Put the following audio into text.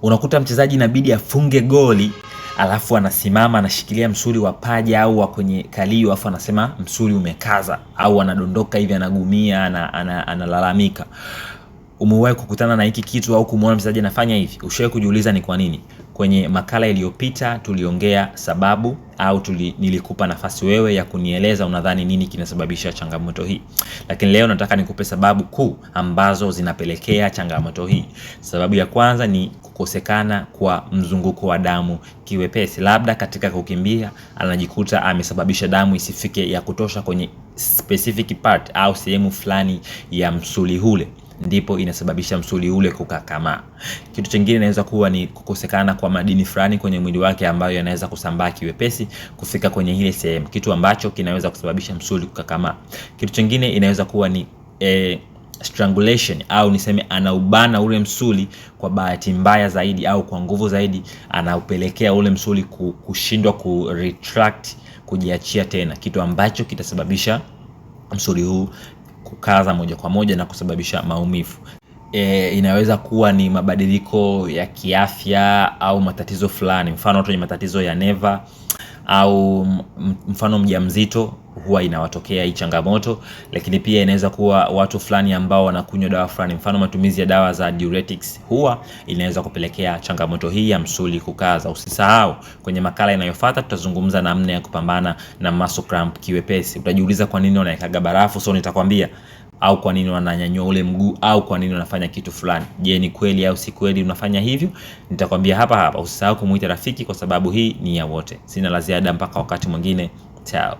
Unakuta mchezaji inabidi afunge goli, alafu anasimama anashikilia msuli wa paja au wa kwenye kalio, alafu anasema msuli umekaza, au anadondoka hivi anagumia, analalamika. Umewahi kukutana na hiki kitu au kumuona mchezaji anafanya hivi? Ushawahi kujiuliza ni kwa nini? Kwenye makala iliyopita tuliongea sababu au nilikupa nafasi wewe ya kunieleza unadhani nini kinasababisha changamoto hii. Lakini leo nataka nikupe sababu kuu ambazo zinapelekea changamoto hii. Sababu ya kwanza ni kukosekana kwa mzunguko wa damu kiwepesi. Labda katika kukimbia anajikuta amesababisha damu isifike ya kutosha kwenye specific part au sehemu fulani ya msuli ule, ndipo inasababisha msuli ule kukakamaa. Kitu kingine inaweza kuwa ni kukosekana kwa madini fulani kwenye mwili wake ambayo yanaweza kusambaa kiwepesi kufika kwenye ile sehemu, kitu ambacho kinaweza kusababisha msuli kukakamaa. Kitu kingine inaweza kuwa ni strangulation, au niseme anaubana ule msuli kwa bahati mbaya zaidi au kwa nguvu zaidi, anaupelekea ule msuli kushindwa ku retract, kujiachia tena, kitu ambacho kitasababisha msuli huu kukaza moja kwa moja na kusababisha maumivu. Inaweza kuwa ni mabadiliko ya kiafya au matatizo fulani, mfano watu wenye matatizo ya neva au mfano mjamzito huwa inawatokea hii changamoto. Lakini pia inaweza kuwa watu fulani ambao wanakunywa dawa fulani, mfano matumizi ya dawa za diuretics, huwa inaweza kupelekea changamoto hii ya msuli kukaza. Usisahau kwenye makala inayofuata tutazungumza namna ya kupambana na muscle cramp kiwepesi. Utajiuliza kwa nini wanaikaga barafu, so nitakwambia, au kwa nini wananyanyua ule mguu, au kwa nini wanafanya kitu fulani. Je, ni kweli au si kweli unafanya hivyo? Nitakwambia hapa hapa. Usisahau kumuita rafiki kwa sababu hii ni ya wote. Sina la ziada mpaka wakati mwingine. Ciao.